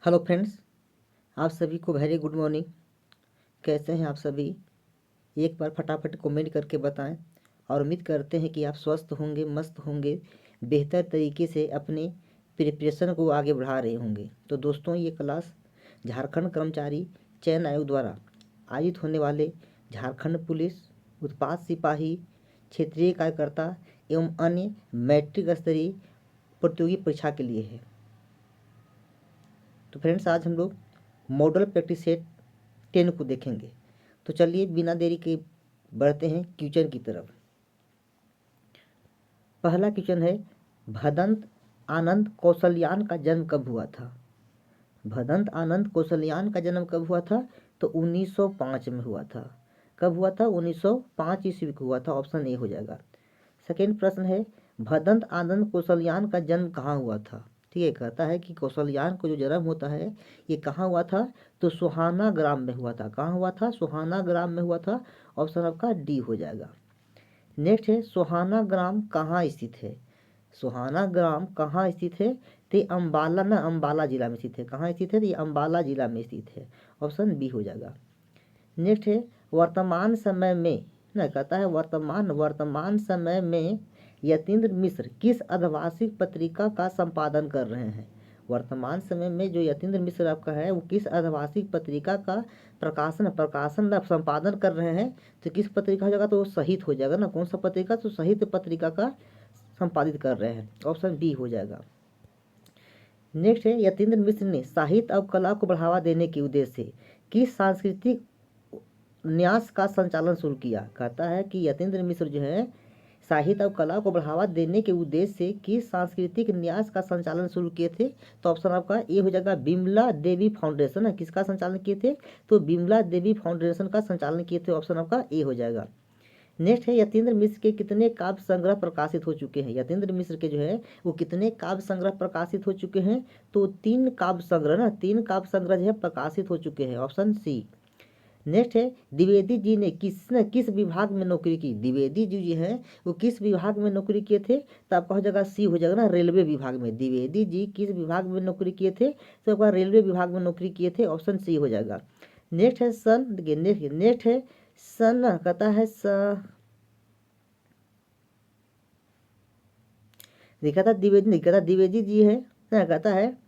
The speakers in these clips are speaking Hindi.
हेलो फ्रेंड्स, आप सभी को वेरी गुड मॉर्निंग। कैसे हैं आप सभी? एक बार फटाफट कमेंट करके बताएं और उम्मीद करते हैं कि आप स्वस्थ होंगे, मस्त होंगे, बेहतर तरीके से अपने प्रिपरेशन को आगे बढ़ा रहे होंगे। तो दोस्तों, ये क्लास झारखंड कर्मचारी चयन आयोग द्वारा आयोजित होने वाले झारखंड पुलिस, उत्पाद सिपाही, क्षेत्रीय कार्यकर्ता एवं अन्य मैट्रिक स्तरीय प्रतियोगी परीक्षा के लिए है। तो फ्रेंड्स, आज हम लोग मॉडल प्रैक्टिस सेट 10 को देखेंगे। तो चलिए बिना देरी के बढ़ते हैं क्वेश्चन की तरफ। पहला क्वेश्चन है, भदंत आनंद कौशलयान का जन्म कब हुआ था? भदंत आनंद कौशलयान का जन्म कब हुआ था? तो 1905 में हुआ था। कब हुआ था? 1905 ईस्वी को हुआ था। ऑप्शन ए हो जाएगा। सेकेंड प्रश्न है, भदंत आनंद कौशलयान का जन्म कहाँ हुआ था? ठीक है, कहता है कि कौशलयान को जो जन्म होता है ये कहाँ हुआ था? तो सुहाना ग्राम में हुआ था। कहाँ हुआ था? सुहाना ग्राम में हुआ था। ऑप्शन आपका डी हो जाएगा। नेक्स्ट है, सुहाना ग्राम कहाँ स्थित है? सुहाना ग्राम कहाँ स्थित है? तो अम्बाला ना, अम्बाला जिला में स्थित है। कहाँ स्थित है? तो ये अम्बाला जिला में स्थित है। ऑप्शन बी हो जाएगा। नेक्स्ट है, वर्तमान समय में ना, कहता है वर्तमान समय में यतीन्द्र मिश्र किस अर्धवार्षिक पत्रिका का संपादन कर रहे हैं? वर्तमान समय में जो यतीन्द्र मिश्र आपका है वो किस अर्धवार्षिक पत्रिका का प्रकाशन संपादन कर रहे हैं? तो किस पत्रिका हो जाएगा? तो वो साहित्य हो जाएगा ना। कौन सा पत्रिका? तो साहित्य पत्रिका का संपादित कर रहे हैं। ऑप्शन बी हो जाएगा। नेक्स्ट है, यतीन्द्र मिश्र ने साहित्य और कला को बढ़ावा देने के उद्देश्य से किस सांस्कृतिक न्यास का संचालन शुरू किया? कहता है कि यतीन्द्र मिश्र जो है साहित्य और कला को बढ़ावा देने के उद्देश्य से किस सांस्कृतिक न्यास का संचालन शुरू किए थे? तो ऑप्शन आपका ए हो जाएगा, बिमला देवी फाउंडेशन। किसका संचालन किए थे? तो बिमला देवी फाउंडेशन का संचालन किए थे। ऑप्शन आपका ए हो जाएगा। नेक्स्ट है, यतीन्द्र मिश्र के कितने काव्य संग्रह प्रकाशित हो चुके हैं? यतीन्द्र मिश्र के जो है वो कितने काव्य संग्रह प्रकाशित हो चुके हैं? तो 3 काव्य संग्रह ना, 3 काव्य संग्रह जो है प्रकाशित हो चुके हैं। Option C. नेक्स्ट है, द्विवेदी जी ने किस विभाग में नौकरी की? द्विवेदी जी जो है वो किस विभाग में नौकरी किए थे? तो आपका हो जाएगा सी हो जाएगा ना, रेलवे विभाग में। द्विवेदी जी किस विभाग में नौकरी किए थे? तो आपका रेलवे विभाग में नौकरी किए थे। ऑप्शन सी हो जाएगा। नेक्स्ट है सन, देखिए नेक्स्ट है सन ना, कहता है लिखा था द्विवेदी, लिखा था द्विवेदी जी है ना, कहता है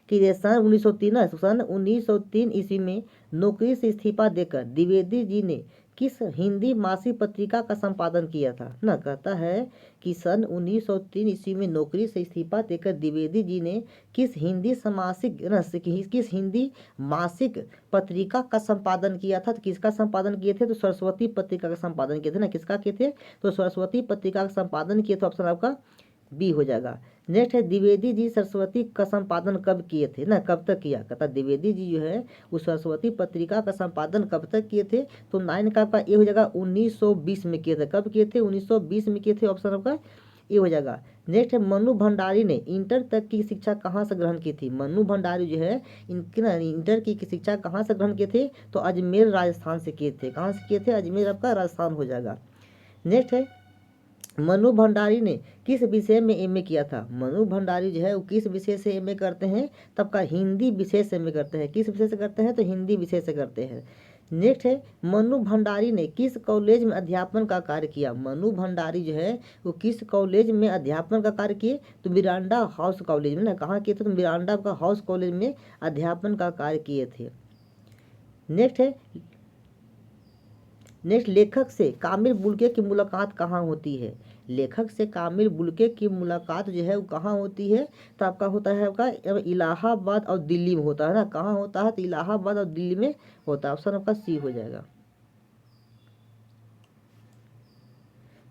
कि सन 1903 ईस्वी में नौकरी से इस्तीफा देकर द्विवेदी जी ने किस हिंदी मासिक पत्रिका का संपादन किया था ना? कहता है कि सन 1903 ईस्वी में नौकरी से इस्तीफा देकर द्विवेदी जी ने किस हिंदी समासिक ना, किस हिंदी मासिक पत्रिका का संपादन किया था? तो किसका संपादन किए थे? तो सरस्वती पत्रिका का संपादन किए थे ना। किसका किए थे? तो सरस्वती पत्रिका का संपादन किए थे। ऑप्शन आपका बी हो जाएगा। नेक्स्ट है, द्विवेदी जी सरस्वती का संपादन कब किए थे ना, कब तक किया? कहता द्विवेदी जी जो है वो सरस्वती पत्रिका का संपादन कब तक किए थे? तो 9 का आपका ए हो जाएगा, 1920 में किए थे। कब किए थे? 1920 में किए थे। ऑप्शन आपका ए हो जाएगा। नेक्स्ट है, मनु भंडारी ने इंटर तक की शिक्षा कहाँ से ग्रहण की थी? मनु भंडारी जो है इनकी ना इंटर की शिक्षा कहाँ से ग्रहण किए थे? तो अजमेर राजस्थान से किए थे। कहाँ से किए थे? अजमेर आपका राजस्थान हो जाएगा। नेक्स्ट है, मनु भंडारी ने किस विषय में एमए किया था? मनु भंडारी जो है वो किस विषय से एमए करते हैं? तब का हिंदी विषय से एमए करते हैं। किस विषय से करते हैं? तो हिंदी विषय से करते हैं। नेक्स्ट है, मनु भंडारी ने किस कॉलेज में अध्यापन का कार्य किया? मनु भंडारी जो है वो किस कॉलेज में अध्यापन का कार्य किए? तो मिरांडा हाउस कॉलेज में ना। कहाँ किए थे? तो मिरांडा का हाउस कॉलेज में अध्यापन का कार्य किए थे। नेक्स्ट है, लेखक से कामिल बुल्के की मुलाकात कहाँ होती है? लेखक से कामिल बुल्के की मुलाकात जो है वो कहाँ होती है? तो आपका होता है आपका इलाहाबाद और दिल्ली में होता है ना। कहाँ होता है? तो इलाहाबाद और दिल्ली में होता है। ऑप्शन आपका सी हो जाएगा।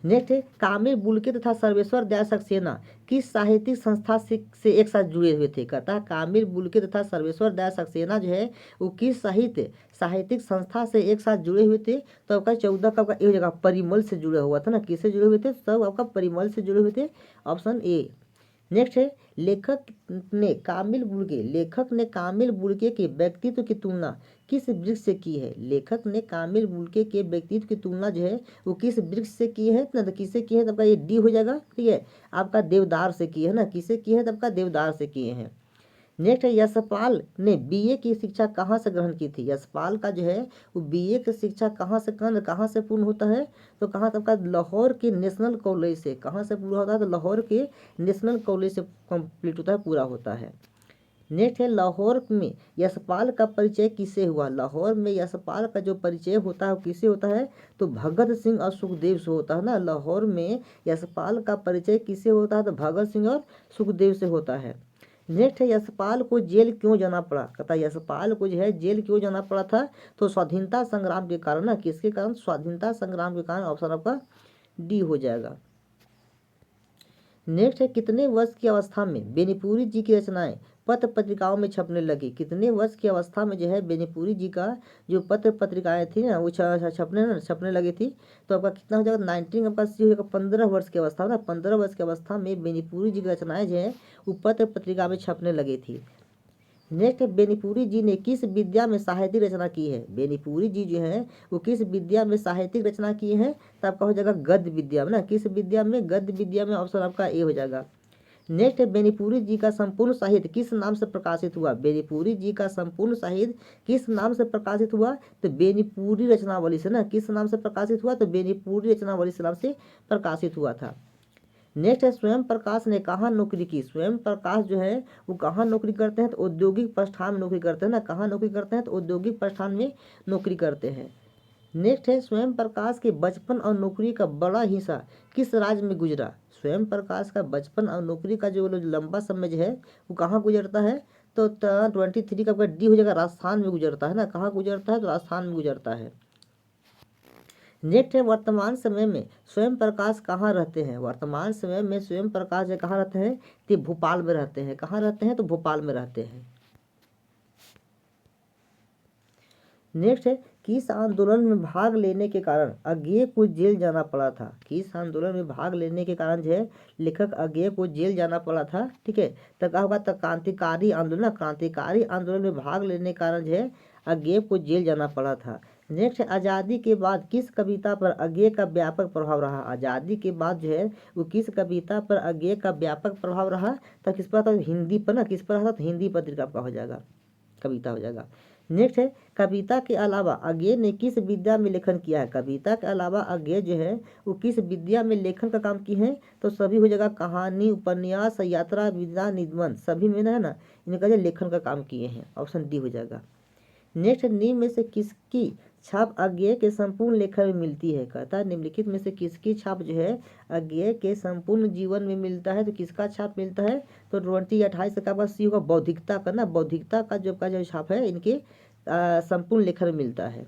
नेक्स्ट है, कामिल बुल्के तथा सर्वेश्वर दयाल सक्सेना किस साहित्यिक संस्था से एक साथ जुड़े हुए थे? कहता है कामिल बुल्के तथा सर्वेश्वर दयाल सक्सेना जो है वो किस साहित्यिक संस्था से एक साथ जुड़े हुए थे? तो आपका 14 का आपका एक जगह परिमल से जुड़ा हुआ था ना। किससे जुड़े हुए थे? सब आपका परिमल से जुड़े हुए थे। Option A. नेक्स्ट है, लेखक ने कामिल बुल्के के व्यक्तित्व की तुलना किस वृक्ष से की है? लेखक ने कामिल बुल्के के व्यक्तित्व की तुलना जो है वो किस वृक्ष से की है ना? तो किससे की है? तो आपका ये डी हो जाएगा। ठीक है, आपका देवदार से की है ना। किससे की है? तो आपका देवदार से किए हैं। नेक्स्ट है यशपाल ने बीए की शिक्षा कहाँ से ग्रहण की थी। यशपाल का जो है वो बीए की शिक्षा कहाँ से पूर्ण होता है, तो कहाँ तक का, लाहौर के नेशनल कॉलेज से। कहाँ से पूरा होता है, तो लाहौर के नेशनल कॉलेज से कंप्लीट होता है, पूरा होता है। नेक्स्ट है लाहौर में यशपाल का परिचय किससे हुआ। लाहौर में यशपाल का जो परिचय होता है वो किससे होता है, तो भगत सिंह और सुखदेव से होता है ना। लाहौर में यशपाल का परिचय किससे होता है, तो भगत सिंह और सुखदेव से होता है। नेक्स्ट है यशपाल को जेल क्यों जाना पड़ा। कहता है यशपाल को जो है जेल क्यों जाना पड़ा था, तो स्वाधीनता संग्राम के कारण ना। किसके कारण, स्वाधीनता संग्राम के कारण। ऑप्शन आपका डी हो जाएगा। नेक्स्ट है कितने वर्ष की अवस्था में बेनीपुरी जी की रचनाएं पत्र पत्रिकाओं में छपने लगी। कितने वर्ष की अवस्था में जो है बेनीपुरी जी का जो पत्र पत्रिकाएं थी ना वो छपने लगी थी। तो आपका कितना हो जाएगा, 19 आपका सी हो जाएगा 15 वर्ष की अवस्था ना। 15 वर्ष की अवस्था में बेनीपुरी जी की रचनाएं जो है वो पत्र पत्रिका में छपने लगी थी। नेक्स्ट है बेनीपुरी जी ने किस विद्या में साहित्यिक रचना की है। बेनीपुरी जी जो है वो किस विद्या में साहित्यिक रचना की है, तो आपका हो जाएगा गद्य विद्या में ना। किस विद्या में, गद्य विद्या में। ऑप्शन आपका ए हो जाएगा। नेक्स्ट है बेनीपुरी जी का संपूर्ण साहित्य किस नाम से प्रकाशित हुआ। बेनीपुरी जी का संपूर्ण साहित्य किस नाम से प्रकाशित हुआ, तो बेनीपुरी रचनावली से ना। किस नाम से प्रकाशित हुआ, तो बेनीपुरी रचनावली से नाम से प्रकाशित हुआ था। नेक्स्ट है स्वयं प्रकाश ने कहाँ नौकरी की। स्वयं प्रकाश जो है वो कहाँ नौकरी करते हैं, तो औद्योगिक प्रतिष्ठान में नौकरी करते हैं ना। कहाँ नौकरी करते हैं, तो औद्योगिक प्रतिष्ठान में नौकरी करते हैं। नेक्स्ट है स्वयं प्रकाश के बचपन और नौकरी का बड़ा हिस्सा किस राज्य में गुजरा। स्वयं प्रकाश का बचपन और नौकरी का जो लंबा समय जो है वो कहाँ गुजरता है, तो 23 का डी हो जाएगा, राजस्थान में गुजरता है ना। कहाँ गुजरता है, तो राजस्थान में गुजरता है। नेक्स्ट है वर्तमान समय में स्वयं प्रकाश कहाँ रहते हैं। वर्तमान समय में स्वयं प्रकाश जो कहाँ रहते हैं, तो भोपाल में रहते हैं। कहाँ रहते हैं, तो भोपाल में रहते हैं। नेक्स्ट है किस आंदोलन में भाग लेने के कारण अज्ञेय को जेल जाना पड़ा था। किस आंदोलन में भाग लेने के कारण जो है लेखक अज्ञेय को जेल जाना पड़ा था। ठीक है, तो क्या होगा, तो क्रांतिकारी आंदोलन, क्रांतिकारी आंदोलन में भाग लेने के कारण जो है अज्ञेय को जेल जाना पड़ा था। नेक्स्ट है आज़ादी के बाद किस कविता पर अज्ञेय का व्यापक प्रभाव रहा। आज़ादी के बाद जो है वो किस कविता पर अज्ञेय का व्यापक प्रभाव रहा, तो किस पर, तो हिंदी पर ना। किस पर रहा, तो हिंदी पत्रिका का हो जाएगा, कविता हो जाएगा। नेक्स्ट है कविता के अलावा अज्ञेय ने किस विद्या में लेखन किया है। कविता के अलावा अज्ञेय जो है वो किस विद्या में लेखन का काम की है, तो सभी हो जाएगा, कहानी, उपन्यास, यात्रा विधा, निबंध, सभी में है ना इनका जो लेखन का काम किए हैं। ऑप्शन डी हो जाएगा। नेक्स्ट निम्न में से किसकी छाप अज्ञेय के संपूर्ण लेखन में मिलती है। कहता है निम्नलिखित में से किसकी छाप जो है अज्ञेय के संपूर्ण जीवन में मिलता है, तो किसका छाप मिलता है, तो 28 का सी होगा, बौद्धिकता का ना। बौद्धिकता का जो छाप है इनके संपूर्ण लेखन में मिलता है।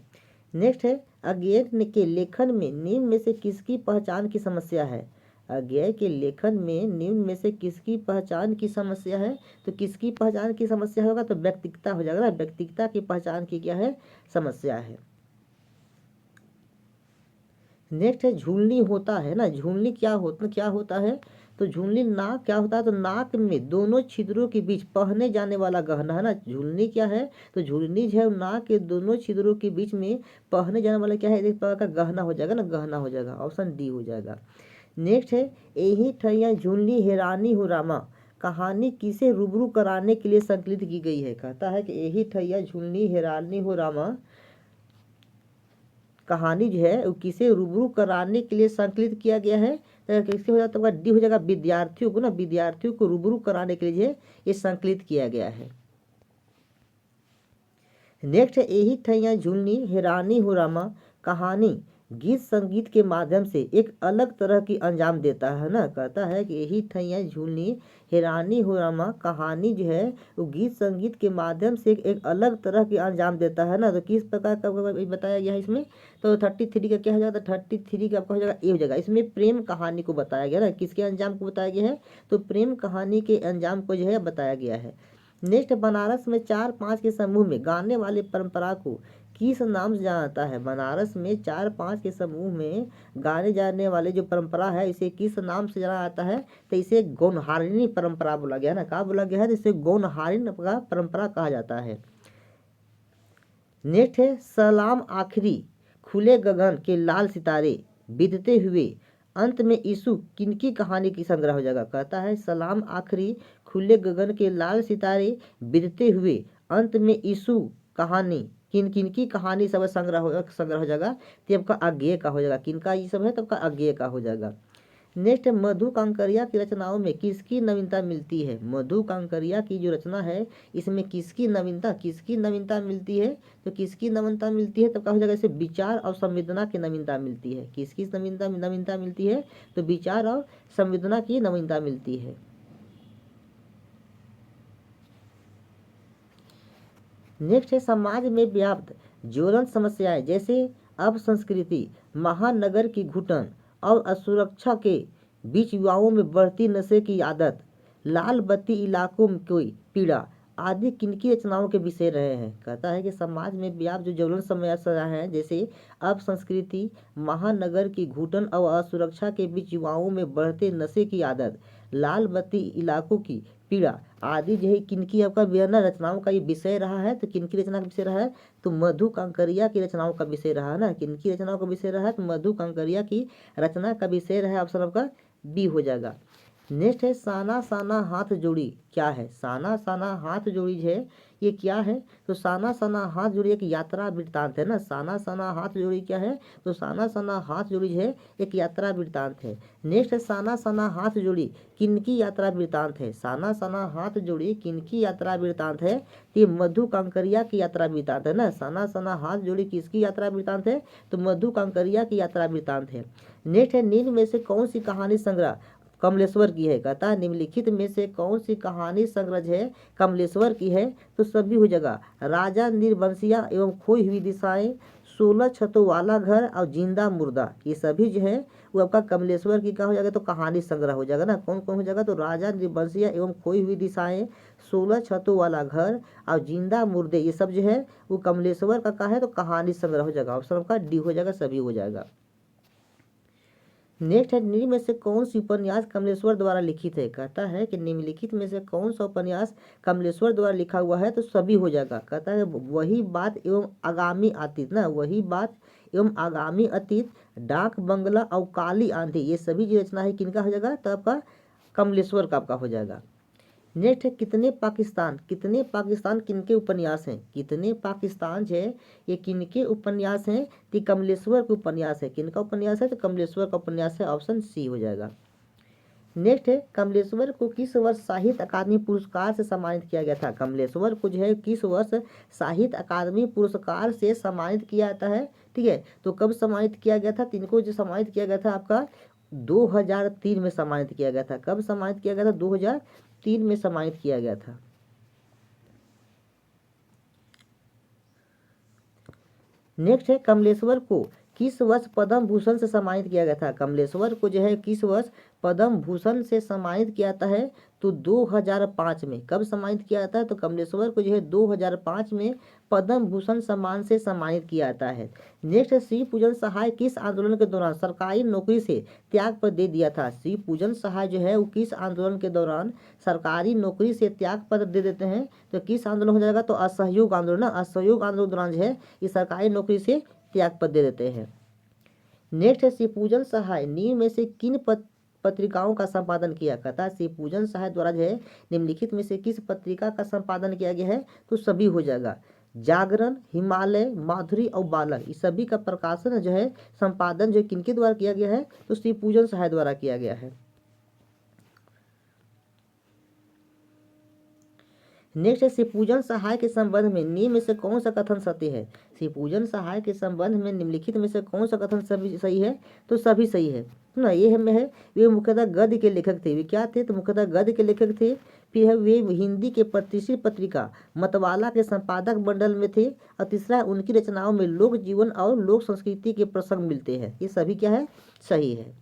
नेक्स्ट है अज्ञेय के लेखन में निम्न में से किसकी पहचान की समस्या है। अज्ञेय के लेखन में निम्न में से किसकी पहचान की समस्या है, तो किसकी पहचान की समस्या होगा, तो व्यक्तिगता हो जाएगा ना। व्यक्तिगता की पहचान की क्या है, समस्या है। नेक्स्ट है झुलनी होता है ना। झुलनी क्या होता है, तो झुलनी नाक क्या होता है, तो नाक में दोनों छिद्रों के बीच पहने जाने वाला गहना है ना। झुलनी क्या है, तो झुलनी जो है नाक के दोनों छिद्रों के बीच में पहने जाने वाला क्या है, एक प्रकार का गहना हो जाएगा ना, गहना हो जाएगा। ऑप्शन डी हो जाएगा। नेक्स्ट है यही ठैया झुलनी हैरानी हो रामा कहानी किसे रूबरू कराने के लिए संकलित की गई है। कहता है कि यही ठैया झुलनी हैरानी हो रामा कहानी जो है वो किसे रूबरू कराने के लिए संकलित किया गया है, तो किससे हो जाता है, डी हो जाएगा, विद्यार्थियों को ना। विद्यार्थियों को रूबरू कराने के लिए ये संकलित किया गया है। नेक्स्ट है यही ठैया झुलनी हैरानी हो रामा कहानी गीत संगीत के माध्यम से एक अलग तरह की अंजाम देता है ना। कहता है कि यही ठैया झुलनी हैरानी हो रामा कहानी जो है वो गीत संगीत के माध्यम से एक अलग तरह की अंजाम देता है ना। तो किस प्रकार का बताया गया है इसमें, तो 33 का क्या हो जाएगा, 33 का आपका हो जाएगा ए हो जाएगा। इसमें प्रेम कहानी को बताया गया ना। किसके अंजाम को बताया गया है, तो प्रेम कहानी के अंजाम को जो है बताया गया है। नेक्स्ट बनारस में 4-5 के समूह में गाने वाले परंपरा को किस नाम से जाना जाता है। बनारस में 4-5 के समूह में गाने जाने वाले जो परंपरा है इसे किस नाम से जाना जाता है, तो इसे गौनहारिणी परंपरा बोला गया ना। कहा बोला गया है, इसे गौनहारिणी परंपरा कहा जाता है। नेक्स्ट है सलाम आखिरी खुले गगन के लाल सितारे बीतते हुए अंत में यीशु किनकी कहानी की संग्रह हो जाएगा। कहता है सलाम आखिरी खुले गगन के लाल सितारे बिरते हुए, अंत में यीशु कहानी, किन किन की कहानी सब संग्रह हो जाएगा, तो आपका अज्ञेय का हो जाएगा। किनका ये सब है तो आपका अज्ञेय का हो जाएगा। नेक्स्ट है मधु कांकरिया की रचनाओं में किसकी नवीनता मिलती है। मधु कांकरिया की जो रचना है इसमें किसकी नवीनता मिलती है, तो किसकी नवीनता मिलती है तो क्या हो जाएगा, इसे विचार और संवेदना की नवीनता मिलती है। किसकी नवीनता मिलती है, तो विचार और संवेदना की नवीनता मिलती है। नेक्स्ट है समाज में व्याप्त ज्वलंत समस्याएं जैसे अपसंस्कृति, महानगर की घुटन और असुरक्षा के बीच युवाओं में बढ़ती नशे की आदत, लाल बत्ती इलाकों में कोई पीड़ा आदि किनकी रचनाओं के विषय रहे हैं। कहता है कि समाज में व्याप्त जो ज्वलंत समस्या है जैसे अपसंस्कृति, महानगर की घुटन और असुरक्षा के बीच युवाओं में बढ़ते नशे की आदत, लाल बत्ती इलाकों की पीड़ा आदि जो है किनकी आपका विवरण रचनाओं का ये विषय रहा है। तो किनकी रचना का विषय रहा है, तो मधु कांकरिया की रचनाओं का विषय रहा है ना। किनकी रचनाओं का विषय रहा है, तो मधु कांकरिया की रचना का विषय रहा है। ऑप्शन आपका बी हो जाएगा। नेक्स्ट है साना साना हाथ जोड़ी क्या है। साना साना हाथ जोड़ी जो है ये क्या है, तो साना साना हाथ जोड़ी एक यात्रा वृत्तांत है ना। साना साना हाथ जोड़ी क्या है, तो साना साना हाथ जोड़ी जो है एक यात्रा वृत्तांत है। नेक्स्ट है साना साना हाथ जोड़ी किनकी यात्रा वृत्तांत है। साना साना हाथ जोड़ी किनकी यात्रा वृत्तांत है, ये मधु कांकरिया की यात्रा वृत्तांत है ना। साना साना हाथ जोड़ी किसकी यात्रा वृत्तांत है, तो मधु कांकरिया की यात्रा वृत्तांत है। नेक्स्ट है निम्न में से कौन सी कहानी संग्रह कमलेश्वर की है। कहता है निम्नलिखित में से कौन सी कहानी संग्रह है कमलेश्वर की है, तो सभी हो जाएगा राजा निर्बंसिया एवं खोई हुई दिशाएं, 16 छतों वाला घर और जिंदा मुर्दा, ये सभी जो है वो आपका कमलेश्वर की क्या हो जाएगा, तो कहानी संग्रह हो जाएगा ना। कौन कौन हो जाएगा, तो राजा निर्बंसिया एवं खोई हुई दिशाएं, 16 छतों वाला घर और जिंदा मुर्दे, ये सब जो है वो कमलेश्वर का है, तो कहानी संग्रह हो जाएगा। ऑप्शन आपका डी हो जाएगा, सभी हो जाएगा। नेक्स्ट है निम्न में से कौन सी उपन्यास कमलेश्वर द्वारा लिखित है। कहता है कि निम्नलिखित में से कौन सा उपन्यास कमलेश्वर द्वारा लिखा हुआ है, तो सभी हो जाएगा। कहता है वही बात एवं आगामी अतीत ना, वही बात एवं आगामी अतीत, डाक बंगला और काली आंधी, ये सभी जो रचना है किनका हो जाएगा, तो आपका कमलेश्वर का आपका हो जाएगा। नेक्स्ट है कितने पाकिस्तान किनके उपन्यास हैं। कितने पाकिस्तान जो है ये किनके उपन्यास हैं, तो कमलेश्वर के उपन्यास है। किनका उपन्यास है, तो कमलेश्वर का उपन्यास है। ऑप्शन सी हो जाएगा। नेक्स्ट है कमलेश्वर को किस वर्ष साहित्य अकादमी पुरस्कार से सम्मानित किया गया था। कमलेश्वर को जो है किस वर्ष साहित्य अकादमी पुरस्कार से सम्मानित किया जाता है। ठीक है, तो कब सम्मानित किया गया था, तिनको जो सम्मानित किया गया था आपका 2003 में सम्मानित किया गया था। कब सम्मानित किया गया था, 2003 में सम्मानित किया गया था। नेक्स्ट है कमलेश्वर को किस वर्ष पद्म भूषण से सम्मानित किया गया था। कमलेश्वर को जो है किस वर्ष पद्म भूषण से सम्मानित किया जाता है, तो 2005 में। कब सम्मानित किया जाता है, तो कमलेश्वर को जो है 2005 में पद्म भूषण सम्मान से सम्मानित किया जाता है। नेक्स्ट है शिव पूजन सहाय किस आंदोलन के दौरान सरकारी नौकरी से त्याग पर दे दिया था। शिव पूजन सहाय जो है वो किस आंदोलन के दौरान सरकारी नौकरी से त्याग पत्र दे देते हैं, तो किस आंदोलन हो जाएगा, तो असहयोग आंदोलन ना। असहयोग आंदोलन दौरान जो है ये सरकारी नौकरी से त्याग पत्र दे देते हैं। नेक्स्ट है शिवपूजन सहाय निम्न में से किन पत्रिकाओं का संपादन किया। कहता है शिवपूजन सहाय द्वारा जो है निम्नलिखित में से किस पत्रिका का संपादन किया गया है, तो सभी हो जाएगा जागरण, हिमालय, माधुरी और बालक, इस सभी का प्रकाशन जो है संपादन जो किनके द्वारा किया गया है, तो शिवपूजन सहाय द्वारा किया गया है। नेक्स्ट है शिवपूजन सहाय के संबंध में निम्न में से कौन सा कथन सत्य है। शिवपूजन सहाय के संबंध में निम्नलिखित में से कौन सा कथन सभी सही है, तो सभी सही है ना। ये में है वे मुख्यतः गद्य के लेखक थे। वे क्या थे, तो मुख्यतः गद्य के लेखक थे। फिर है वे हिंदी के प्रतिष्ठित पत्रिका मतवाला के संपादक मंडल में थे। और तीसरा उनकी रचनाओं में लोक जीवन और लोक संस्कृति के प्रसंग मिलते हैं। ये सभी क्या है, सही है।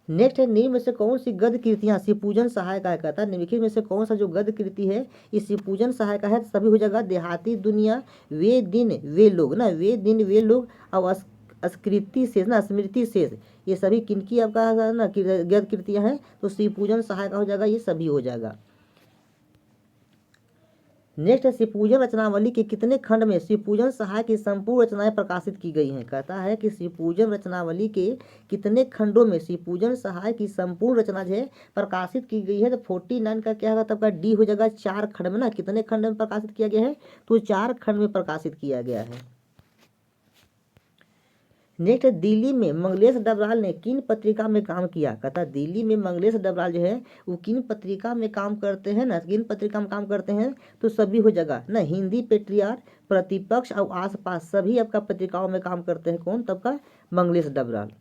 नेक्स्ट है निम्न में से कौन सी गद्य कृतियां शिवपूजन सहाय का है। कहता है निम्नलिखित में से कौन सा जो गद्य कृति है ये शिवपूजन सहाय का है, सभी हो जाएगा देहाती दुनिया, वे दिन वे लोग ना, वे दिन वे लोग और स्मृति शेष ना, स्मृति शेष, ये सभी किनकी आपका ना गद्य कृतियां हैं, तो शिवपूजन सहाय का हो जाएगा, ये सभी हो जाएगा। नेक्स्ट है शिवपूजन रचनावली के कितने खंड में शिवपूजन सहाय की संपूर्ण रचनाएं प्रकाशित की गई हैं। कहता है कि शिवपूजन रचनावली के कितने खंडों में शिवपूजन सहाय की संपूर्ण रचना जो है प्रकाशित की गई है। तो 49 का क्या होगा, तब का डी हो जाएगा। 4 खंड में ना, कितने खंड में प्रकाशित किया गया है, तो 4 खंड में प्रकाशित किया गया है। नेक्स्ट दिल्ली में मंगलेश डबराल ने किन पत्रिका में काम किया। कहता दिल्ली में मंगलेश डबराल जो है वो किन पत्रिका में काम करते हैं ना, किन पत्रिका में काम करते हैं, तो सभी हो जाएगा ना। हिंदी पेट्रियार, प्रतिपक्ष और आसपास सभी आपका पत्रिकाओं में काम करते हैं। कौन, तब का मंगलेश डबराल।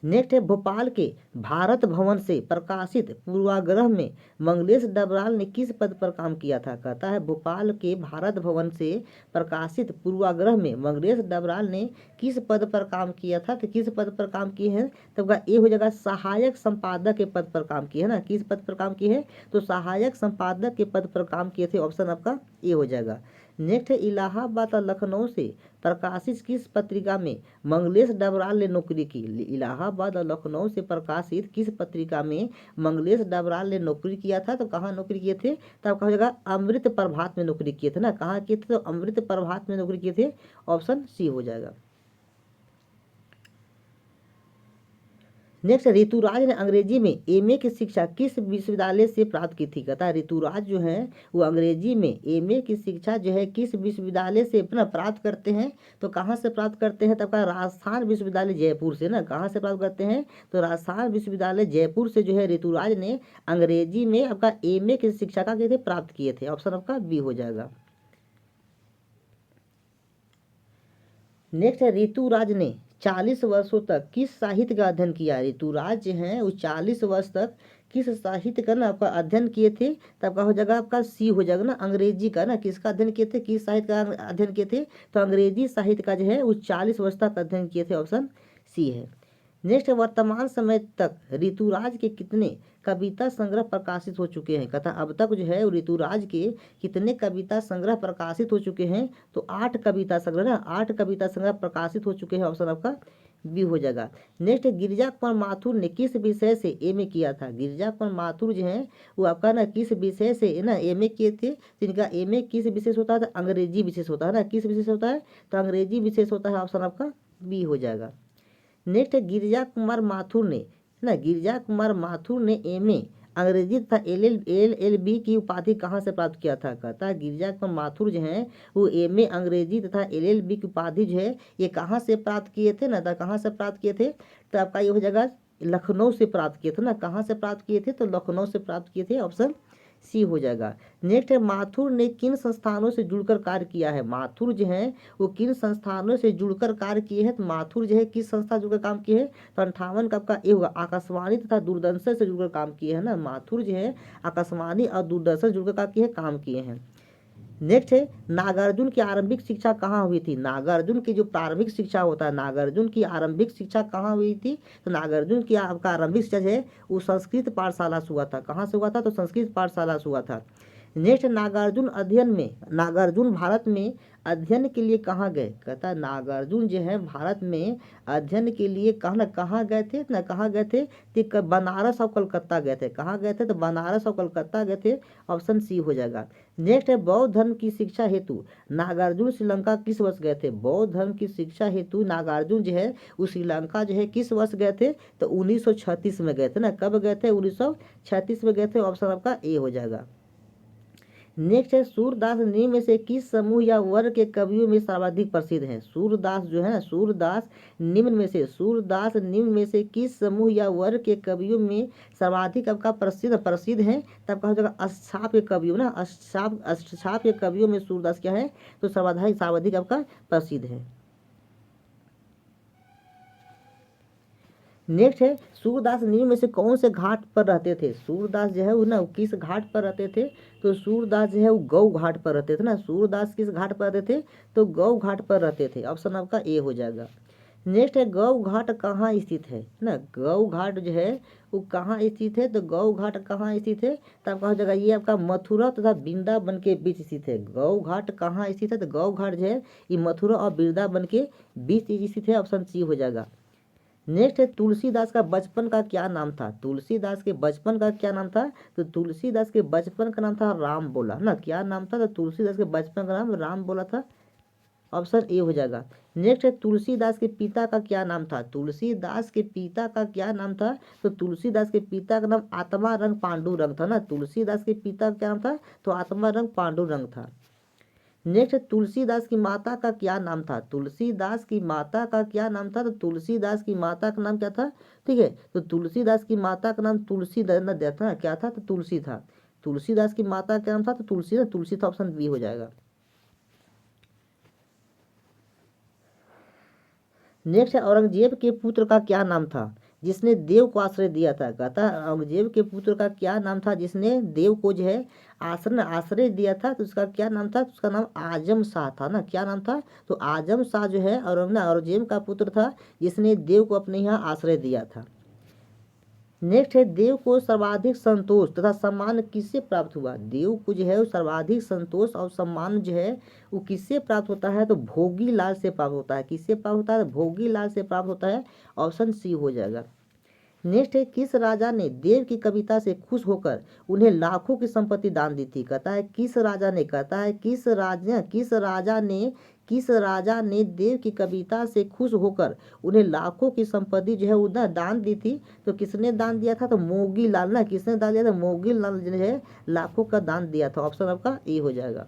नेक्स्ट है भोपाल के भारत भवन से प्रकाशित पूर्वाग्रह में मंगलेश डबराल ने किस पद पर काम किया था। कहता है भोपाल के भारत भवन से प्रकाशित पूर्वाग्रह में मंगलेश डबराल ने किस पद पर काम किया था। तो किस पद पर काम किए हैं, तब का ए हो जाएगा सहायक संपादक के पद पर काम किए है ना। किस पद पर काम किए हैं, तो सहायक संपादक के पद पर काम किए थे। ऑप्शन आपका ए हो जाएगा। नेक्स्ट है इलाहाबाद और लखनऊ से प्रकाशित किस पत्रिका में मंगलेश डबराल ने नौकरी की। इलाहाबाद और लखनऊ से प्रकाशित किस पत्रिका में मंगलेश डबराल ने नौकरी किया था। तो कहाँ नौकरी किए थे, तब कहा जाएगा अमृत प्रभात में नौकरी किए थे ना। कहाँ किए थे, तो अमृत प्रभात में नौकरी किए थे। ऑप्शन सी हो जाएगा। नेक्स्ट ऋतुराज ने अंग्रेजी में एमए की शिक्षा किस विश्वविद्यालय से प्राप्त की थी। कहता है ऋतुराज जो है वो अंग्रेजी में एमए की शिक्षा जो है किस विश्वविद्यालय से अपना प्राप्त करते हैं। तो कहाँ से प्राप्त करते हैं, तब का राजस्थान विश्वविद्यालय जयपुर से ना। कहाँ से प्राप्त करते हैं, तो राजस्थान विश्वविद्यालय जयपुर से जो है ऋतुराज ने अंग्रेजी में आपका एमए की शिक्षा का कहते प्राप्त किए थे। ऑप्शन आपका बी हो जाएगा। नेक्स्ट है ऋतुराज ने 40 वर्षों तक किस साहित्य का अध्ययन किया। ऋतुराज जो है वो 40 वर्ष तक किस साहित्य का ना आपका अध्ययन किए थे। तब का हो जाएगा आपका सी हो जाएगा ना, अंग्रेजी का ना। किसका अध्ययन किए थे, किस साहित्य का अध्ययन किए थे, तो अंग्रेजी साहित्य का जो है वो 40 वर्ष तक अध्ययन किए थे। ऑप्शन सी है। नेक्स्ट वर्तमान समय तक ऋतुराज के कितने कविता संग्रह प्रकाशित हो चुके हैं। कहता अब तक जो है ऋतुराज के कितने कविता संग्रह प्रकाशित हो चुके हैं। तो 8 कविता संग्रह ना, 8 कविता संग्रह प्रकाशित हो चुके हैं। ऑप्शन आपका बी हो जाएगा। नेक्स्ट गिरिजा कुमार माथुर ने किस विषय से एमए किया था। गिरिजा कुमार माथुर जो है वो आपका ना किस विषय से ना एमए किए थे। तो इनका एमए किस विशेष होता है, तो अंग्रेजी विशेष होता है ना। किस विशेष होता है, तो अंग्रेजी विशेष होता है। ऑप्शन आपका बी हो जाएगा। नेक्स्ट है गिरिजा कुमार माथुर ने ना, गिरिजा कुमार माथुर ने एमए अंग्रेजी तथा एलएलबी की उपाधि कहाँ से प्राप्त किया था। कहता है गिरिजा कुमार माथुर जो है वो एमए अंग्रेजी तथा एलएलबी की उपाधि जो है ये कहाँ से प्राप्त किए थे ना। तो कहाँ से प्राप्त किए थे, तो आपका ये हो जाएगा लखनऊ से प्राप्त किए थे ना। कहाँ से प्राप्त किए थे, तो लखनऊ से प्राप्त किए थे। ऑप्शन सी हो जाएगा। नेक्स्ट है माथुर ने किन संस्थानों से जुड़कर कार्य किया है। माथुर जो है वो किन संस्थानों से जुड़कर कार्य किए हैं। तो माथुर जो है किस संस्था जुड़कर काम किए हैं, तो 58 का आपका ये होगा आकाशवाणी तथा दूरदर्शन से जुड़कर काम किए हैं ना। माथुर जो है आकाशवाणी और दूरदर्शन जुड़कर काम किए हैं। नेक्स्ट है नागार्जुन की आरंभिक शिक्षा कहाँ हुई थी। नागार्जुन की जो प्रारंभिक शिक्षा होता है, नागार्जुन की आरंभिक शिक्षा कहाँ हुई थी। तो नागार्जुन की आपका आरंभिक शिक्षा है वो संस्कृत पाठशाला से हुआ था। कहाँ से हुआ था, तो संस्कृत पाठशाला से हुआ था। नेक्स्ट नागार्जुन भारत में अध्ययन के लिए कहाँ गए। कहता है नागार्जुन जो है भारत में अध्ययन के लिए कहाँ गए थे ना, कहाँ गए थे, तो बनारस और कलकत्ता गए थे। कहाँ गए थे, तो बनारस और कलकत्ता गए थे। ऑप्शन सी हो जाएगा। नेक्स्ट है बौद्ध धर्म की शिक्षा हेतु नागार्जुन श्रीलंका किस वर्ष गए थे। बौद्ध धर्म की शिक्षा हेतु नागार्जुन जो है वो श्रीलंका जो है किस वर्ष गए थे, तो 1936 में गए थे ना। कब गए थे, 1936 में गए थे। ऑप्शन आपका ए हो जाएगा। नेक्स्ट है सूरदास निम्न में से किस समूह या वर्ग के कवियों में सर्वाधिक प्रसिद्ध हैं। सूरदास जो है ना, सूरदास निम्न में से किस समूह या वर्ग के कवियों में सर्वाधिक आपका प्रसिद्ध है। तब कहा जाएगा अष्टाप के कवियों ना, अष्टाप के कवियों में सूरदास क्या है, तो सर्वाधिक आपका प्रसिद्ध है। नेक्स्ट है सूरदास निम्न में से कौन से घाट पर रहते थे। सूरदास जो है वो ना किस घाट पर रहते थे, तो सूरदास जो है वो गौ घाट पर रहते थे ना। सूरदास किस घाट पर रहते थे, तो गौ घाट पर रहते थे। ऑप्शन आपका ए हो जाएगा। नेक्स्ट है गौ घाट कहाँ स्थित है ना। गौ घाट जो है वो कहाँ स्थित है, तो गौ घाट कहाँ स्थित है, तब कहा जाएगा ये आपका मथुरा तथा वृंदावन के बीच स्थित है। गौ घाट कहाँ स्थित है, तो गौ घाट जो है ये मथुरा और वृंदावन के बीच स्थित है। ऑप्शन सी हो जाएगा। नेक्स्ट है तुलसीदास का बचपन का क्या नाम था। तुलसीदास के बचपन का क्या नाम था, तो तुलसीदास के बचपन का नाम था राम बोला ना। क्या नाम था, तो तुलसीदास के बचपन का नाम राम बोला था। ऑप्शन ए हो जाएगा। नेक्स्ट है तुलसीदास के पिता का क्या नाम था। तुलसीदास के पिता का क्या नाम था, तो तुलसीदास के पिता का नाम आत्मारंग पांडुरंग था ना। तुलसीदास के पिता का क्या नाम था, तो आत्मारंग पांडुरंग था। नेक्स्ट है तुलसीदास की माता का क्या नाम था। तुलसीदास की माता का क्या नाम था, तो तुलसीदास की माता का नाम क्या था, ठीक है। तो तुलसीदास की माता का नाम तुलसी दिया था, क्या था, तो तुलसी था। तुलसीदास की माता का नाम था, तो तुलसी, तुलसी था। ऑप्शन बी हो जाएगा। नेक्स्ट है औरंगजेब के पुत्र का क्या नाम था, जिसने देव को आश्रय दिया था। कहता है औरंगजेब के पुत्र का क्या नाम था, जिसने देव को जो है आश्रय आश्रय दिया था, तो उसका क्या नाम था, तो उसका नाम आजम शाह था ना। क्या नाम था, तो आजम शाह जो है औरंगजेब का पुत्र था, जिसने देव को अपने यहाँ आश्रय दिया था। नेक्स्ट है देव को सर्वाधिक संतोष तथा सम्मान किससे प्राप्त हुआ। देव को जो है वो सर्वाधिक संतोष और सम्मान जो है वो किससे प्राप्त होता है, तो भोगी लाल से प्राप्त होता है। किससे प्राप्त होता है, तो भोगी लाल से प्राप्त होता है। ऑप्शन सी हो जाएगा। नेक्स्ट है किस राजा ने देव की कविता से खुश होकर उन्हें लाखों की संपत्ति दान दी थी। कहता है किस राजा ने, कहता है किस राजा ने देव की कविता से खुश होकर उन्हें लाखों की संपत्ति जो है उन्हें दान दी थी। तो किसने दान दिया था, तो मोगी लाल ना। किसने दान दिया था, मोगी लाल जो है लाखों का दान दिया था। ऑप्शन आपका ए हो जाएगा।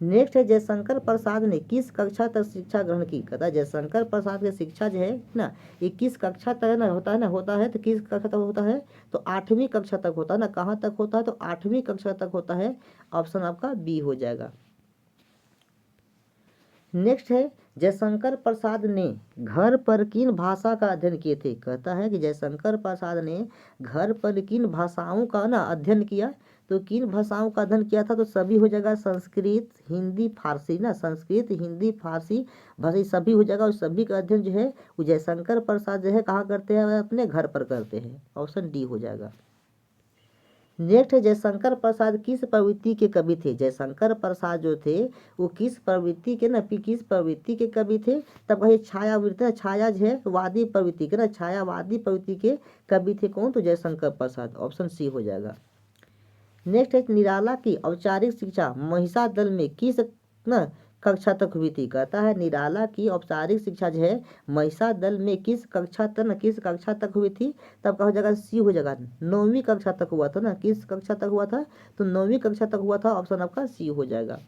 नेक्स्ट है जयशंकर प्रसाद ने किस कक्षा तक शिक्षा ग्रहण की। कहता है जयशंकर प्रसाद की शिक्षा जो है ना, ये किस कक्षा तक ना होता है ना, होता है तो किस कक्षा तक होता है, तो 8वीं कक्षा तक होता है ना। कहाँ तक होता है, तो 8वीं कक्षा तक होता है। ऑप्शन आपका बी हो जाएगा। नेक्स्ट है जयशंकर प्रसाद ने घर पर किन भाषा का अध्ययन किए थे। कहता है कि जयशंकर प्रसाद ने घर पर किन भाषाओं का ना अध्ययन किया। तो किन भाषाओं का अध्ययन किया था, तो सभी हो जाएगा संस्कृत हिंदी फारसी ना। संस्कृत हिंदी फारसी भाषा सभी हो जाएगा। और सभी का अध्ययन जो है वो जयशंकर प्रसाद जो है कहाँ करते हैं, वह अपने घर पर करते हैं। ऑप्शन डी हो जाएगा। नेक्स्ट है जयशंकर प्रसाद किस प्रवृत्ति के कवि थे। जयशंकर प्रसाद जो थे वो किस प्रवृत्ति के ना, किस प्रवृत्ति के कवि थे। तब कहे छायावृत्ति, छाया जो है वादी प्रवृत्ति के ना, छायावादी प्रवृत्ति के कवि थे कौन, तो जयशंकर प्रसाद। ऑप्शन सी हो जाएगा। नेक्स्ट है निराला की औपचारिक शिक्षा महिषा दल में किस ना कक्षा तक हुई थी। कहता है निराला की औपचारिक शिक्षा जो है महिषा दल में किस कक्षा तक ना, किस कक्षा तक हुई थी। तब का हो जाएगा सी हो जाएगा, 9वीं कक्षा तक हुआ था ना। किस कक्षा तक हुआ था, तो 9वीं कक्षा तक हुआ था। ऑप्शन आपका सी हो जाएगा।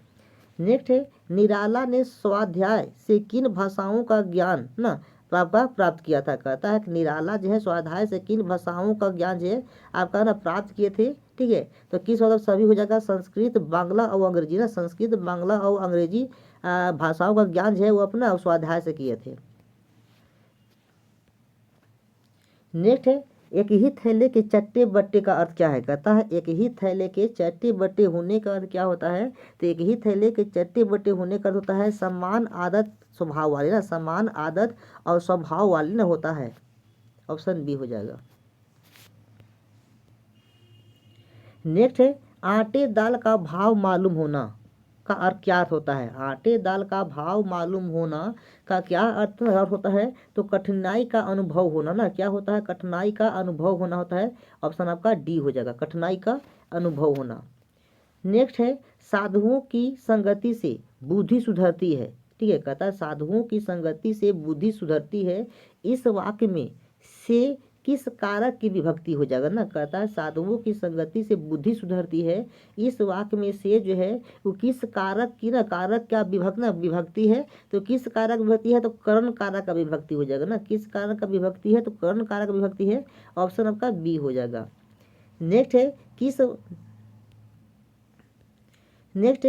नेक्स्ट है निराला ने स्वाध्याय से किन भाषाओं का ज्ञान ना प्राप्त किया था। कहता है कि निराला जो है स्वाध्याय से किन भाषाओं का ज्ञान जो है आपका ना प्राप्त किए थे, ठीक है। तो किस मतलब सभी हो जाएगा संस्कृत बांग्ला और अंग्रेजी ना। संस्कृत बांग्ला और अंग्रेजी भाषाओं का ज्ञान जो है वो अपना स्वाध्याय से किए थे। नेक्स्ट है एक ही थैले के चट्टे बट्टे का अर्थ क्या है। कहता है एक ही थैले के चट्टे बट्टे होने का अर्थ क्या होता है, तो एक ही थैले के चट्टे बट्टे होने का अर्थ होता है समान आदत स्वभाव वाले ना। समान आदत और स्वभाव वाले ना होता है। ऑप्शन बी हो जाएगा। नेक्स्ट है आटे दाल का भाव मालूम होना का अर्थ क्या अर्थ होता है। आटे दाल का भाव मालूम होना का क्या अर्थ होता है, तो कठिनाई का अनुभव होना ना। क्या होता है, कठिनाई का अनुभव होना होता है। ऑप्शन आपका डी हो जाएगा, कठिनाई का अनुभव होना। नेक्स्ट है साधुओं की संगति से बुद्धि सुधरती है, ठीक है। कहता है साधुओं की संगति से बुद्धि सुधरती है। इस वाक्य में से किस कारक की विभक्ति हो जाएगा ना। कहता है साधुओं की संगति से बुद्धि सुधरती है। इस वाक्य में से जो है वो किस कारक की ना, कारक क्या विभक्ति है। तो किस कारक विभक्ति है, तो कर्ण कारक का विभक्ति हो जाएगा ना। किस कारक का विभक्ति है, तो कर्ण कारक विभक्ति है। ऑप्शन आपका बी हो जाएगा। नेक्स्ट है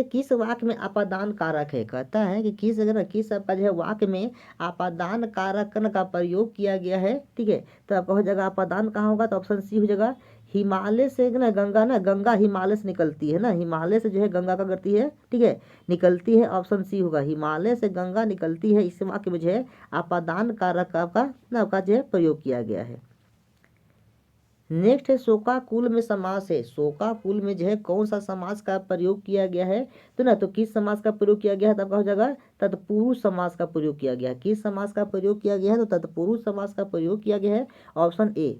किस वाक्य में आपादान कारक है। कहता है कि किस अगर किस आपका जो है वाक्य में आपादान कारक का प्रयोग किया गया है, ठीक है। तो आपका हो जाएगा आपादान कहाँ होगा, तो ऑप्शन सी हो जाएगा। हिमालय से ना गंगा हिमालय से निकलती है ना। हिमालय से जो है गंगा का करती है, ठीक है, निकलती है। ऑप्शन सी होगा, हिमालय से गंगा निकलती है। इस वाक्य में जो है आपादान कारक का जो है प्रयोग किया गया है। नेक्स्ट है शोकाकुल में समास है। शोकाकुल में जो है कौन सा समास का प्रयोग किया गया है, तो ना तो किस समास का प्रयोग किया गया है, तब क्या हो जाएगा तत्पुरुष समास का प्रयोग किया गया है। किस समास का प्रयोग किया गया है, तो तत्पुरुष समास का प्रयोग किया गया है, ऑप्शन ए।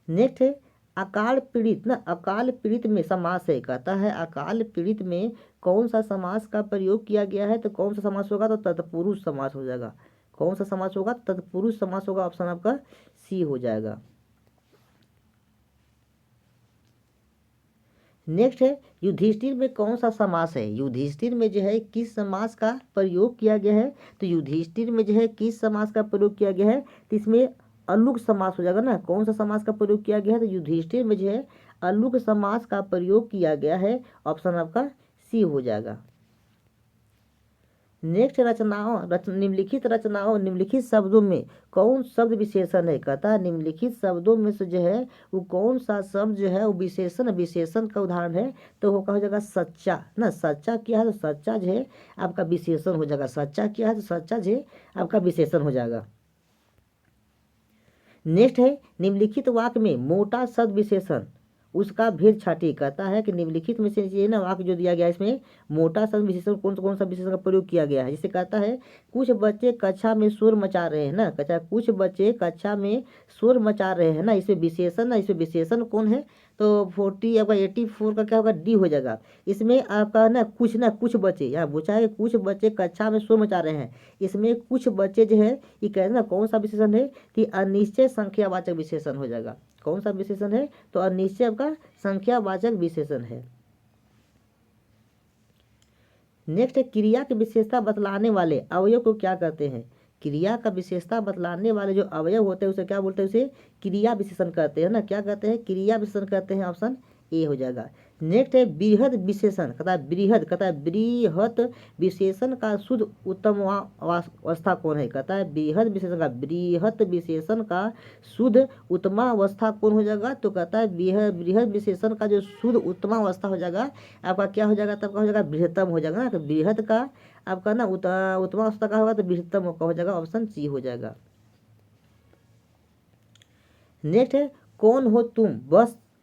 नेक्स्ट है अकाल पीड़ित ना, अकाल पीड़ित में समास है, कहता है अकाल पीड़ित में कौन सा समास का प्रयोग किया गया है, तो कौन सा समास होगा, तो तत्पुरुष समास हो जाएगा। कौन सा समास होगा, तत्पुरुष समास होगा, ऑप्शन आपका सी हो जाएगा। नेक्स्ट है युधिष्ठिर में कौन सा समास है। युधिष्ठिर में जो है किस समास का प्रयोग किया गया है, तो युधिष्ठिर में जो है किस समास का प्रयोग किया गया है, तो इसमें अलुक समास हो जाएगा ना। कौन सा समास का प्रयोग किया गया है, तो युधिष्ठिर में जो है अलुक समास का प्रयोग किया गया है, ऑप्शन आपका सी हो जाएगा। नेक्स्ट निम्नलिखित रचनाओं निम्नलिखित शब्दों में कौन शब्द विशेषण है, कहता है निम्नलिखित शब्दों में से जो है वो कौन सा शब्द जो है वो विशेषण का उदाहरण है, तो वो क्या हो जाएगा सच्चा ना। सच्चा क्या है, तो सच्चा जो है आपका विशेषण हो जाएगा। सच्चा क्या है, तो सच्चा जो है आपका विशेषण हो जाएगा। नेक्स्ट है निम्नलिखित वाक्य में मोटा शब्द विशेषण उसका भेद छाटिए, कहता है कि निम्नलिखित में से ये ना वाक्य जो दिया गया है इसमें मोटा शब्द विशेषण कौन सा विशेषण का प्रयोग किया गया है। जिसे कहता है कुछ बच्चे कक्षा में शोर मचा रहे हैं ना, कहता है कुछ बच्चे कक्षा में शोर मचा रहे हैं ना, इसमें विशेषण ना, इसमें विशेषण कौन है, तो 40 आपका 84 का क्या होगा, डी हो जाएगा। इसमें आपका ना कुछ बच्चे यहाँ पूछा है कि कुछ बच्चे कक्षा में शोर मचा रहे हैं, इसमें कुछ बच्चे जो है ये कहते हैं ना कौन सा विशेषण है, कि अनिश्चय संख्यावाचक विशेषण हो जाएगा। कौन सा विशेषण है, तो अनिश्चय का संख्यावाचक विशेषण है। नेक्स्ट है क्रिया की विशेषता बतलाने वाले अवयव को क्या कहते हैं। क्रिया का विशेषता बतलाने वाले जो अवयव होते हैं उसे क्या बोलते हैं, उसे क्रिया विशेषण कहते हैं ना। क्या कहते हैं, क्रिया विशेषण कहते हैं, ऑप्शन ए हो जाएगा। नेक्स्ट है बृहद विशेषण, कहता है बृहद, कहता है बृहत विशेषण का शुद्ध उत्तम अवस्था कौन है, कहता है बृहत विशेषण का शुद्ध उत्तमावस्था कौन हो जाएगा, तो कहता है बृहद विशेषण का जो शुद्ध उत्तमावस्था हो जाएगा आपका क्या हो जाएगा, तब का हो जाएगा बृहत्तम हो जाएगा ना। तो बृहद का आपका ना उत्तमावस्था का होगा तो बृहत्तम का हो जाएगा, ऑप्शन सी हो जाएगा। नेक्स्ट है कौन हो तुम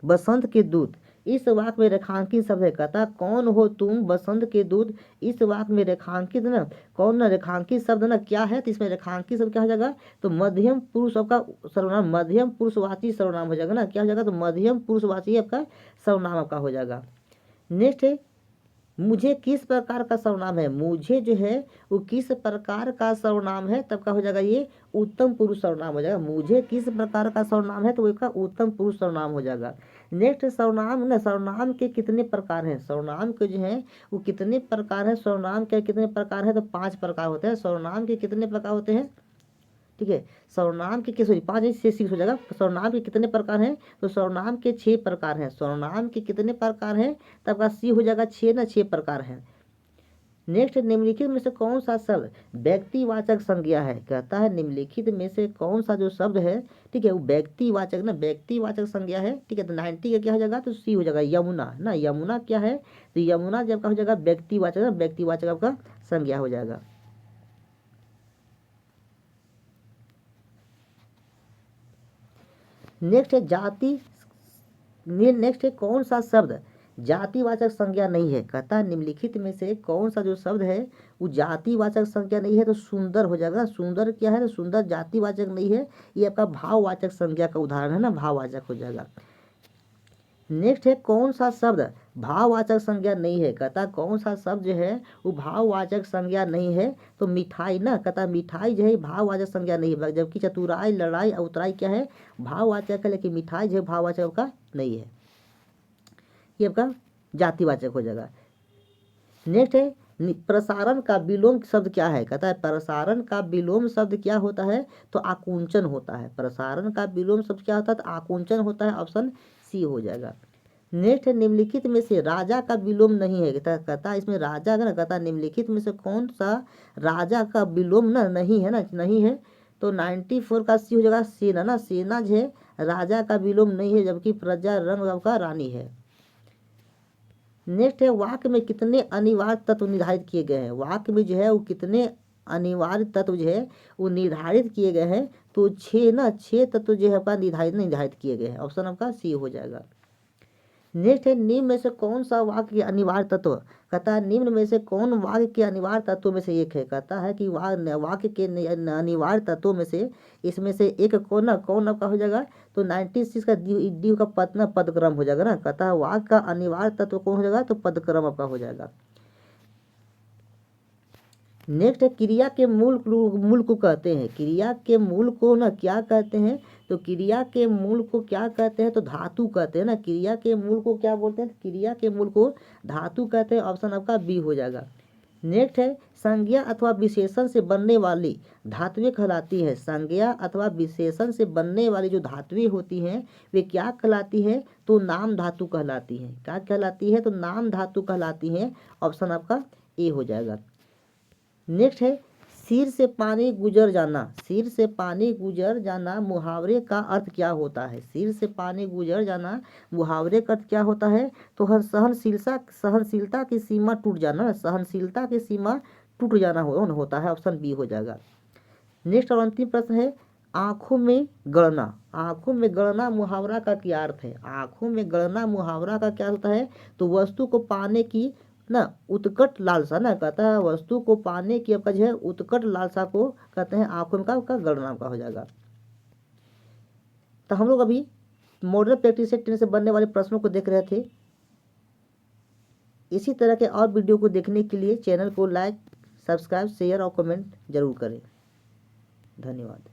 बसंत के दूत, इस वाक्य में रेखांकित शब्द है, कहता कौन हो तुम बसंत के दूत, इस वाक्य में रेखांकित ना कौन ना रेखांकित शब्द ना क्या है, तो इसमें रेखांकित शब्द क्या हो जाएगा, तो मध्यम पुरुष आपका सर्वनाम, मध्यम पुरुषवाची सर्वनाम हो जाएगा ना। क्या हो जाएगा, तो मध्यम पुरुषवाची आपका सर्वनाम आपका हो जाएगा। नेक्स्ट है मुझे किस प्रकार का सर्वनाम है, मुझे जो है वो किस प्रकार का सर्वनाम है, तब का हो जाएगा ये उत्तम पुरुष सर्वनाम हो जाएगा। मुझे किस प्रकार का सर्वनाम है, तो इसका उत्तम पुरुष सर्वनाम हो जाएगा। नेक्स्ट सर्वनाम ना, सर्वनाम के कितने प्रकार हैं, सर्वनाम के जो है वो कितने प्रकार है, सर्वनाम के कितने प्रकार है, तो 5 प्रकार होते हैं। सर्वनाम के कितने प्रकार होते हैं, ठीक है। सर्वनाम के किस 5 से 6 हो जाएगा। सर्वनाम के कितने प्रकार हैं, तो सर्वनाम के 6 प्रकार हैं। सर्वनाम के कितने प्रकार हैं, तब का सी हो जाएगा 6 ना, 6 प्रकार हैं। नेक्स्ट निम्नलिखित में से कौन सा शब्द व्यक्तिवाचक संज्ञा है, कहता है निम्नलिखित में से कौन सा जो शब्द है, ठीक है वो व्यक्तिवाचक ना, व्यक्तिवाचक संज्ञा है, ठीक है। तो 90 का क्या हो जाएगा, तो सी हो जाएगा यमुना ना। यमुना क्या है, तो यमुना जब का हो जाएगा व्यक्तिवाचक ना, व्यक्तिवाचक आपका संज्ञा हो जाएगा। नेक्स्ट है जाति, नेक्स्ट है कौन सा शब्द जातिवाचक संज्ञा नहीं है, कहता है निम्नलिखित में से कौन सा जो शब्द है वो जातिवाचक संज्ञा नहीं है, तो सुंदर हो जाएगा। सुंदर क्या है, तो सुंदर जातिवाचक नहीं है, ये आपका भाववाचक संज्ञा का उदाहरण है ना, भाववाचक हो जाएगा। नेक्स्ट है कौन सा शब्द भाववाचक संज्ञा नहीं है, कहता कौन सा शब्द जो है वो भाववाचक संज्ञा नहीं है, तो मिठाई ना, कहता मिठाई जो है भाववाचक संज्ञा नहीं है, जबकि चतुराई लड़ाई और उतराई क्या है भाववाचक है, लेकिन मिठाई जो है भाववाचक का नहीं है, ये आपका जातिवाचक हो जाएगा। नेक्स्ट है प्रसारण का विलोम शब्द क्या है, कहता है प्रसारण का विलोम शब्द क्या होता है, तो आकुंचन होता है। प्रसारण का विलोम शब्द क्या होता है, तो आकुंचन होता है, ऑप्शन सी हो जाएगा। नेक्स्ट है निम्नलिखित में से राजा का विलोम नहीं है, कहता इसमें राजा का ना, कहता निम्नलिखित में से कौन सा राजा का विलोम ना नहीं है ना, नहीं है, तो 94 का सी हो जाएगा सेना ना। सेना जो है राजा का विलोम नहीं है, जबकि प्रजा रंग का रानी है। नेक्स्ट है वाक्य में कितने अनिवार्य तत्व निर्धारित किए गए हैं, वाक्य में जो है वो कितने अनिवार्य तत्व जो है वो निर्धारित किए गए हैं, तो 6 तत्व जो है आपका निर्धारित किए गए हैं। ऑप्शन आपका सी हो जाएगा। नेक्स्ट है, निम्न में से कौन सा वाक्य के अनिवार्य तत्व, कहता है निम्न में से कौन वाक्य के अनिवार्य तत्वों में से एक है। कहता है कि वाक्य के अनिवार्य तत्वों में से इसमें से एक कौन आपका हो जाएगा, तो 96 का डी का पदक्रम हो जाएगा ना। कहता है वाक्य का अनिवार्य तत्व कौन हो जाएगा, तो पदक्रम आपका हो जाएगा। नेक्स्ट है, क्रिया के मूल को कहते हैं, क्रिया के मूल को ना क्या कहते हैं, तो क्रिया के मूल को क्या कहते हैं, तो धातु कहते हैं ना। क्रिया के मूल को क्या बोलते हैं, क्रिया के मूल को धातु कहते हैं। ऑप्शन आपका बी हो जाएगा। नेक्स्ट है, संज्ञा अथवा विशेषण से बनने वाली धातुएं कहलाती है। संज्ञा अथवा विशेषण से बनने वाली जो धातुएं होती हैं वे क्या कहलाती हैं, तो नाम धातु कहलाती हैं। क्या कहलाती है, तो नाम धातु कहलाती हैं। ऑप्शन आपका ए हो जाएगा। नेक्स्ट है, सिर से पानी गुजर जाना, सिर से पानी गुजर जाना मुहावरे का अर्थ क्या होता है। सिर से पानी गुजर जाना मुहावरे का अर्थ क्या होता है, तो हर सहनशीलता की सीमा टूट जाना, सहनशीलता की सीमा टूट जाना होता है। ऑप्शन बी हो जाएगा। नेक्स्ट और अंतिम प्रश्न है, आंखों में गणना, आंखों में गणना मुहावरा का क्या अर्थ है। आंखों में गणना मुहावरा का क्या होता है, तो वस्तु को पाने की ना उत्कट लालसा ना। कहता है वस्तु को पाने की आपका जो है उत्कट लालसा को कहते हैं आंखों का गणना का हो जाएगा। तो हम लोग अभी मॉडल प्रैक्टिस सेट 10 से बनने वाले प्रश्नों को देख रहे थे। इसी तरह के और वीडियो को देखने के लिए चैनल को लाइक, सब्सक्राइब, शेयर और कमेंट जरूर करें। धन्यवाद।